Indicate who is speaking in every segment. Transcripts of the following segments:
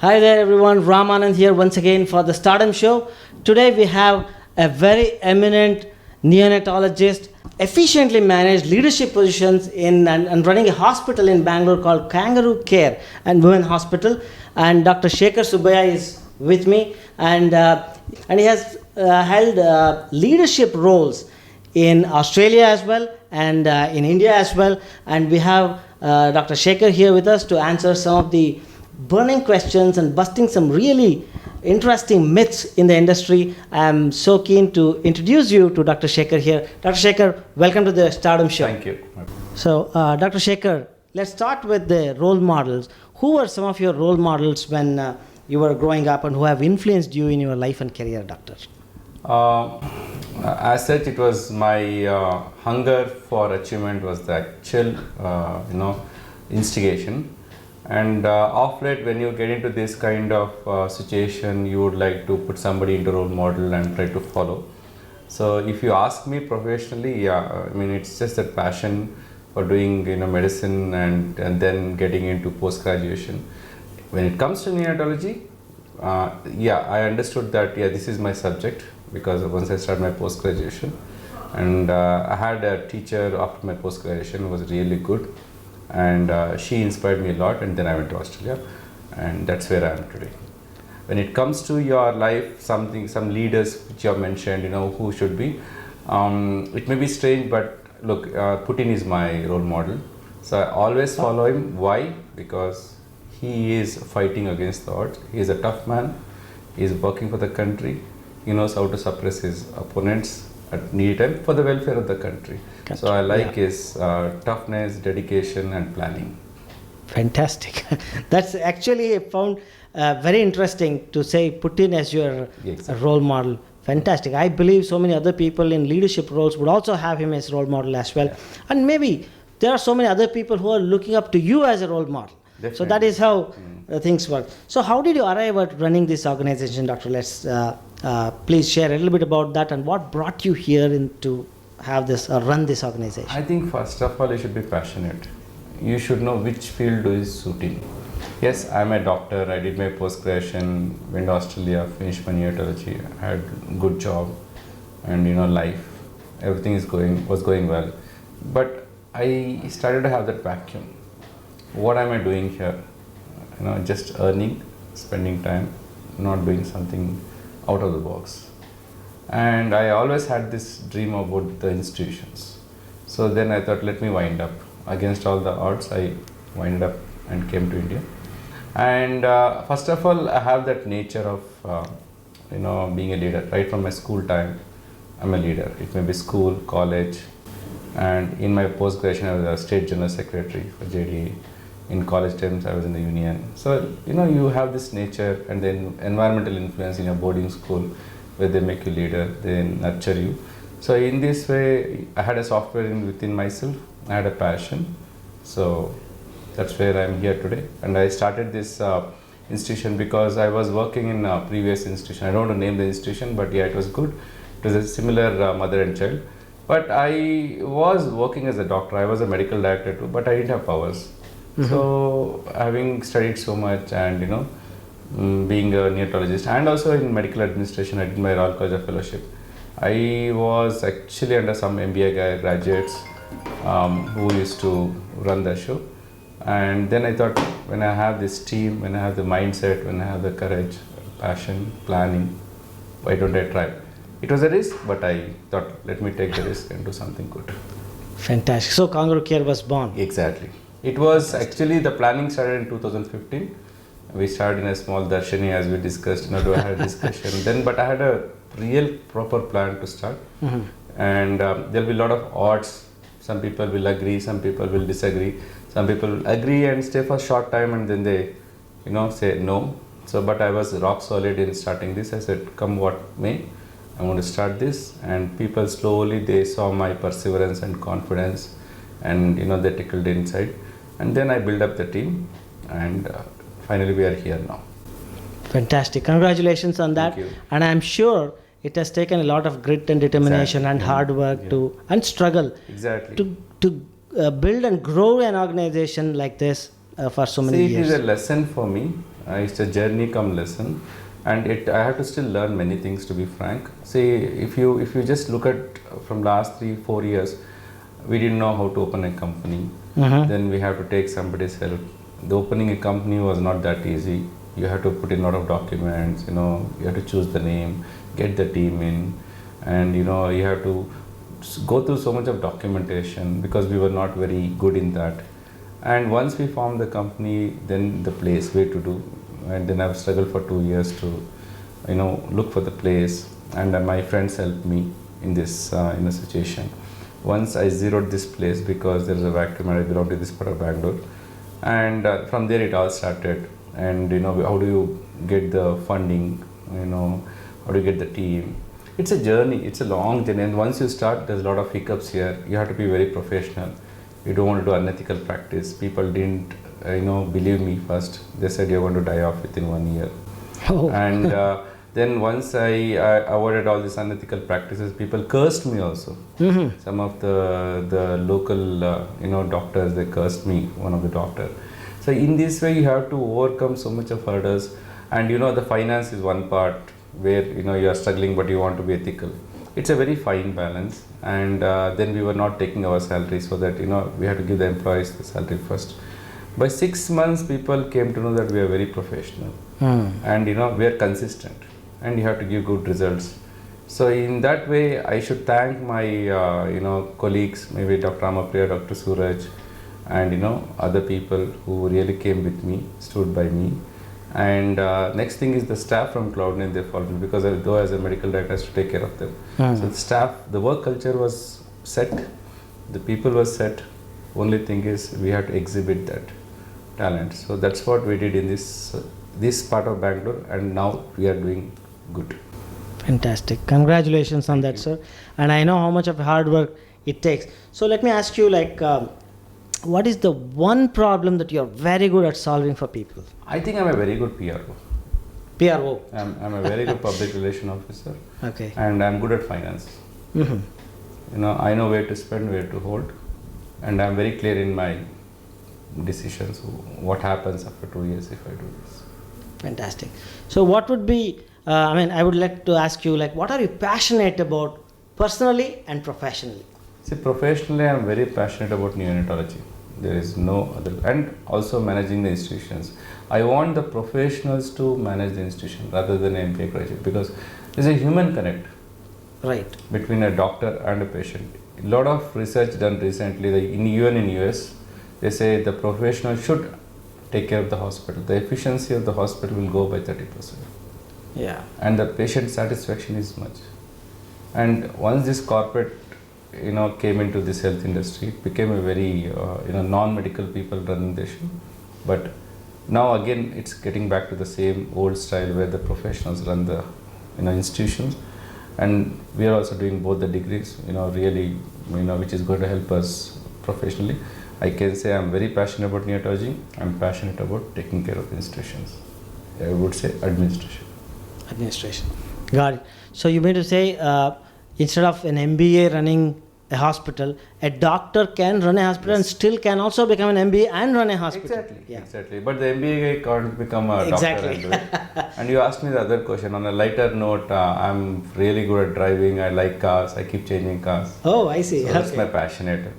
Speaker 1: Hi there everyone, Ramanand here once again for the Stardom Show. Today we have a very eminent neonatologist, efficiently managed leadership positions in and running a hospital in Bangalore called Kangaroo Care and Women Hospital. And Dr. Shekar Subbaiah is with me, and he has held leadership roles in Australia as well and in India as well. And we have Dr. Shekar here with us to answer some of the burning questions and busting some really interesting myths in the industry. I'm so keen to introduce you to Dr. Shekar here. Dr. Shekar, welcome to the Stardom Show.
Speaker 2: Thank you.
Speaker 1: So, Dr. Shekar, let's start with the role models. Who were some of your role models when you were growing up and who have influenced you in your life and career, Doctor?
Speaker 2: As such, it was my hunger for achievement was the actual, instigation. And off late, when you get into this kind of situation, you would like to put somebody into role model and try to follow. So if you ask me professionally, it's just that passion for doing medicine and then getting into post-graduation. When it comes to neonatology, I understood that this is my subject, because once I started my post-graduation, and I had a teacher after my post-graduation who was really good, and she inspired me a lot, and then I went to Australia, and that's where I am today. When it comes to your life, some leaders which you have mentioned, who should be, it may be strange, but look, Putin is my role model, so I always follow him. Why? Because he is fighting against the odds. He is a tough man. He is working for the country. He knows how to suppress his opponents at need time for the welfare of the country. So I like his toughness, dedication and planning.
Speaker 1: Fantastic. That's actually I found very interesting to say Putin as your role model. Fantastic. I believe so many other people in leadership roles would also have him as role model as well. And maybe there are so many other people who are looking up to you as a role model. Definitely. So that is how things work. So how did you arrive at running this organization, Doctor? Let's please share a little bit about that and what brought you here to have this run this organization.
Speaker 2: I think first of all you should be passionate. You should know which field is suiting. Yes, I'm a doctor. I did my post-graduation, went to Australia, finished my neonatology, had a good job, and life, everything was going well. But I started to have that vacuum. What am I doing here? Just earning, spending time, not doing something out of the box. And I always had this dream about the institutions. So then I thought, let me wind up. Against all the odds, I winded up and came to India. And first of all, I have that nature of, being a leader. Right from my school time, I'm a leader. It may be school, college, and in my post-graduation, I was a state general secretary for JDA. In college times, I was in the union. So, you have this nature and then environmental influence in your boarding school where they make you leader, they nurture you. So in this way, I had a software within myself. I had a passion. So that's where I'm here today. And I started this institution because I was working in a previous institution. I don't want to name the institution, but it was good. It was a similar mother and child. But I was working as a doctor. I was a medical director too, but I didn't have powers. Mm-hmm. So having studied so much and being a neonatologist and also in medical administration, I did my Royal College of Fellowship. I was actually under some MBA graduates who used to run the show. And then I thought, when I have this team, when I have the mindset, when I have the courage, passion, planning, why don't I try? It was a risk, but I thought, let me take the risk and do something good.
Speaker 1: Fantastic. So Kangaroo Care was born.
Speaker 2: Exactly. It was actually, the planning started in 2015. We started in a small darshini, as we discussed, we had a discussion. But I had a real proper plan to start. Mm-hmm. And there'll be a lot of odds. Some people will agree, some people will disagree. Some people agree and stay for a short time and then they, say no. So, but I was rock solid in starting this. I said, come what may, I want to start this. And people slowly, they saw my perseverance and confidence and, they tickled inside. And then I built up the team and finally we are here now.
Speaker 1: Fantastic. Congratulations on that.
Speaker 2: Thank you.
Speaker 1: And I'm sure it has taken a lot of grit and determination and hard work and struggle to build and grow an organization like this for so many years.
Speaker 2: It is a lesson for me. It's a journey come lesson, and I have to still learn many things, to be frank. See, if you just look at from last 3-4 years, we didn't know how to open a company. Then we have to take somebody's help. The opening a company was not that easy. You have to put in a lot of documents, you have to choose the name, get the team in, and you have to go through so much of documentation because we were not very good in that. And once we formed the company, then the place, where to do, and then I've struggled for 2 years to look for the place, and my friends helped me in this situation. Once I zeroed this place because there is a vacuum and I belong to this part of Bangalore, and from there it all started. And how do you get the funding, how do you get the team? It's a journey, it's a long journey, and once you start, there's a lot of hiccups here. You have to be very professional. You don't want to do unethical practice. People didn't believe me first. They said you're going to die off within 1 year. And then once I avoided all these unethical practices, people cursed me also. Some of the local doctors, they cursed me, one of the doctor. So in this way you have to overcome so much of hurdles, and the finance is one part where you are struggling but you want to be ethical. It's a very fine balance, and then we were not taking our salary, so that we had to give the employees the salary first. By 6 months, people came to know that we are very professional, and we are consistent, and you have to give good results. So in that way, I should thank my colleagues, maybe Dr. Amapriya, Dr. Suraj, and other people who really came with me, stood by me. And next thing is the staff from Cloud9, they followed me, because though as a medical director I has to take care of them. So the staff, the work culture was set, the people were set. Only thing is we have to exhibit that talent. So that's what we did in this part of Bangalore, and now we are doing good.
Speaker 1: Fantastic. Congratulations on that, sir. And I know how much of hard work it takes. So let me ask you, what is the one problem that you're very good at solving for people?
Speaker 2: I think I'm a very good PRO.
Speaker 1: PRO?
Speaker 2: I'm a very good public relation officer.
Speaker 1: Okay.
Speaker 2: And I'm good at finance. I know where to spend, where to hold, and I'm very clear in my decisions, what happens after 2 years if I do this.
Speaker 1: Fantastic. So what would be, I would like to ask you, what are you passionate about personally and professionally?
Speaker 2: See, professionally I'm very passionate about neonatology. There is no other, and also managing the institutions. I want the professionals to manage the institution rather than an MBA graduate, because there's a human connect between a doctor and a patient. A lot of research done recently, even in US, they say the professional should take care of the hospital. The efficiency of the hospital will go by 30%.
Speaker 1: Yeah.
Speaker 2: And the patient satisfaction is much. And once this corporate came into this health industry, it became a very non-medical people running the show. But now again it's getting back to the same old style where the professionals run the institutions, and we are also doing both the degrees, really, which is going to help us professionally. I can say I'm very passionate about neonatology. I'm passionate about taking care of the institutions. I would say administration.
Speaker 1: Administration. Got it. So you mean to say, instead of an MBA running a hospital, a doctor can run a hospital and still can also become an MBA and run a hospital.
Speaker 2: Exactly. But the MBA can't become a doctor and do it. And you asked me the other question. On a lighter note, I'm really good at driving. I like cars. I keep changing cars.
Speaker 1: Oh, I see.
Speaker 2: So that's my passionate.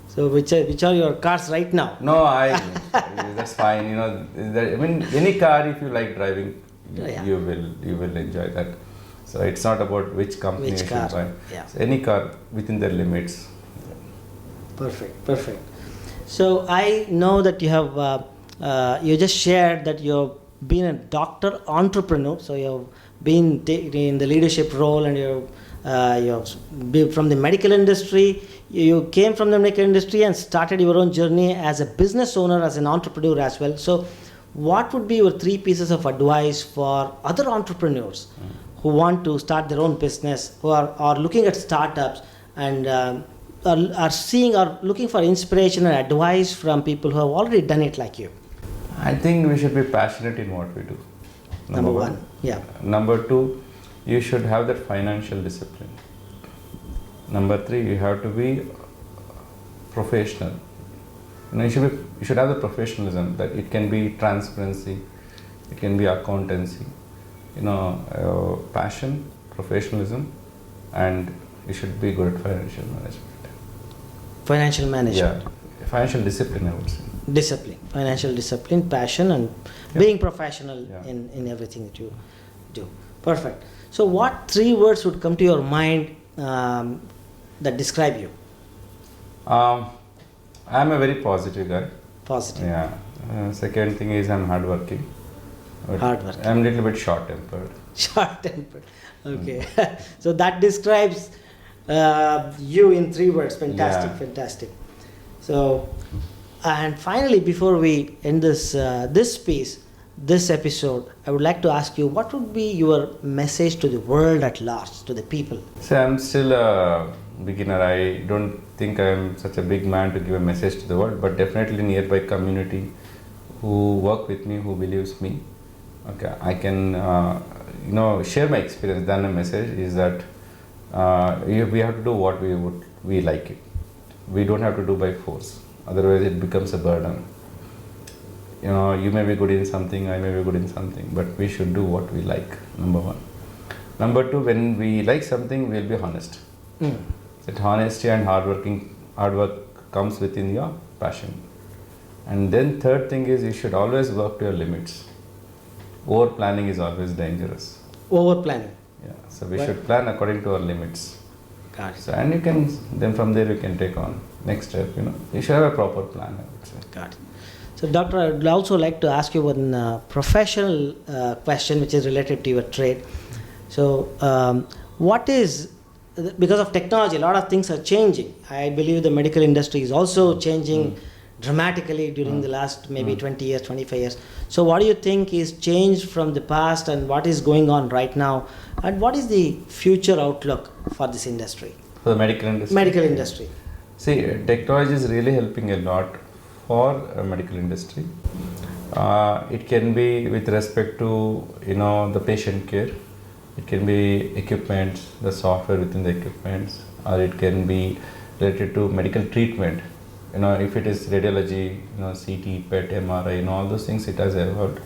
Speaker 1: So which are your cars right now?
Speaker 2: No, that's fine. Any car, if you like driving, you will enjoy that. So it's not about which company you should buy.
Speaker 1: Yeah.
Speaker 2: So any car within their limits.
Speaker 1: Perfect. So I know that you have you just shared that you've been a doctor entrepreneur. So you've been in the leadership role, and you've been from the medical industry. You came from the medical industry and started your own journey as a business owner, as an entrepreneur as well. So what would be your 3 pieces of advice for other entrepreneurs who want to start their own business, who are looking at startups and are looking for inspiration and advice from people who have already done it like you?
Speaker 2: I think we should be passionate in what we do.
Speaker 1: Number one. Yeah.
Speaker 2: Number 2, you should have that financial discipline. Number 3, you have to be professional. You should have the professionalism, that it can be transparency, it can be accountancy, passion, professionalism, and you should be good at financial management.
Speaker 1: Financial management.
Speaker 2: Yeah, financial discipline, I would say.
Speaker 1: Discipline, financial discipline, passion, and being professional
Speaker 2: Yeah.
Speaker 1: in everything that you do. Perfect. So, what 3 words would come to your mind that describe you?
Speaker 2: I'm a very positive guy.
Speaker 1: Positive.
Speaker 2: Yeah. Second thing is I'm hardworking.
Speaker 1: Hardworking.
Speaker 2: I'm a little bit short-tempered.
Speaker 1: Short-tempered. Okay. So that describes you in 3 words. Fantastic,
Speaker 2: Yeah.
Speaker 1: fantastic. So, and finally, before we end this piece, this episode, I would like to ask you, what would be your message to the world at large, to the people?
Speaker 2: So I'm still a beginner. I don't think I'm such a big man to give a message to the world, but definitely nearby community who work with me, who believes me. Okay, I can share my experience. Then a message is that we have to do what we like it. We don't have to do by force. Otherwise, it becomes a burden. You may be good in something, I may be good in something, but we should do what we like. Number 1. Number 2, when we like something, we'll be honest. That honesty and hard work comes within your passion. And then third thing is you should always work to your limits. Over planning is always dangerous.
Speaker 1: Over planning.
Speaker 2: Yeah, so we should plan according to our limits.
Speaker 1: Got it.
Speaker 2: So, and you can then from there you can take on next step. You should have a proper plan, I would say.
Speaker 1: Got it. So, Doctor, I would also like to ask you one professional question which is related to your trade. So, what is, because of technology, a lot of things are changing. I believe the medical industry is also changing dramatically during the last maybe 20 years, 25 years. So, what do you think is changed from the past and what is going on right now? And what is the future outlook for this industry?
Speaker 2: For the medical industry?
Speaker 1: Medical industry.
Speaker 2: See, technology is really helping a lot for medical industry. It can be with respect to the patient care. It can be equipment, the software within the equipments, or it can be related to medical treatment. If it is radiology, CT, PET, MRI, all those things it has evolved.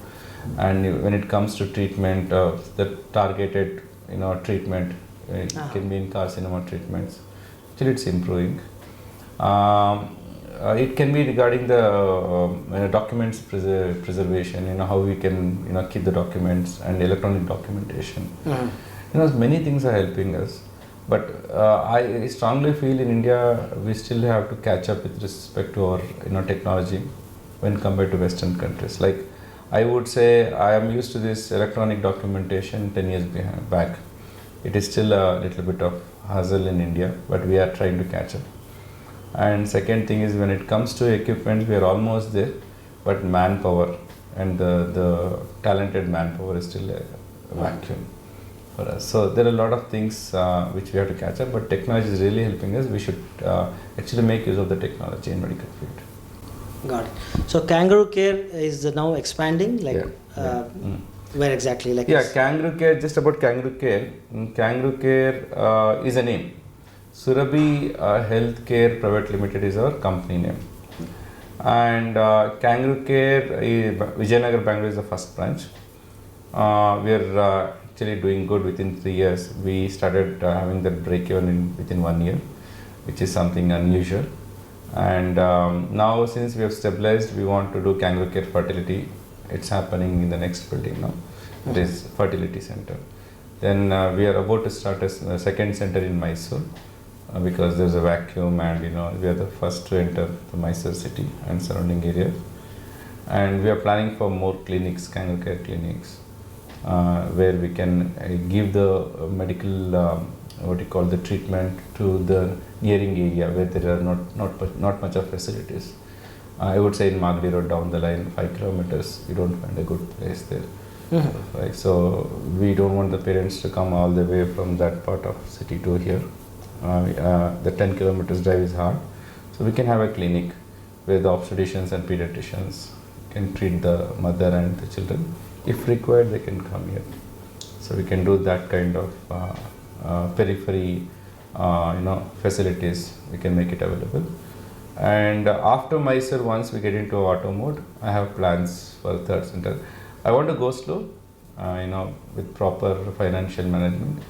Speaker 2: And when it comes to treatment, the targeted, treatment, it can be in carcinoma treatments. Actually, it's improving. It can be regarding the documents preservation, how we can keep the documents and electronic documentation. Many things are helping us, but I strongly feel in India we still have to catch up with respect to our technology when compared to Western countries. Like I would say, I am used to this electronic documentation 10 years back. It is still a little bit of hassle in India, but we are trying to catch up. And second thing is when it comes to equipment, we are almost there, but manpower and the talented manpower is still a vacuum for us. So there are a lot of things which we have to catch up, but technology is really helping us. We should actually make use of the technology in medical field.
Speaker 1: Got it. So kangaroo care is now expanding, like where exactly? Like
Speaker 2: kangaroo care. Just about kangaroo care. Kangaroo care is a name. Surabhi Healthcare Private Limited is our company name. And Kangaroo Care, Vijayanagar, Bangalore is the first branch. We are actually doing good within 3 years. We started having that break-even within 1 year, which is something unusual. And now since we have stabilized, we want to do Kangaroo Care Fertility. It's happening in the next building now. It is Fertility Center. Then we are about to start a second center in Mysore. Because there's a vacuum and we are the first to enter the Mysore city and surrounding area, and we are planning for more clinics, kangaroo care clinics, where we can give the medical the treatment to the nearing area where there are not much of facilities. I would say in Magadi Road down the line 5 kilometers you don't find a good place there. Right, so we don't want the parents to come all the way from that part of city to here. The 10 kilometers drive is hard, so we can have a clinic where the obstetricians and pediatricians can treat the mother and the children. If required, they can come here. So we can do that kind of periphery, facilities. We can make it available. And after Mysore, once we get into auto mode, I have plans for third center. I want to go slow, with proper financial management,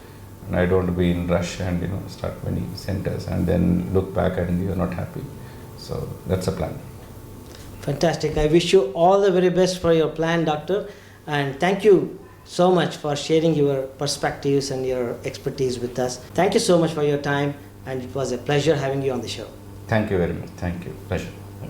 Speaker 2: and I don't want to be in rush and start many centers and then look back and you're not happy. So that's a plan.
Speaker 1: Fantastic. I wish you all the very best for your plan, doctor. And thank you so much for sharing your perspectives and your expertise with us. Thank you so much for your time, and it was a pleasure having you on the show.
Speaker 2: Thank you very much. Thank you. Pleasure.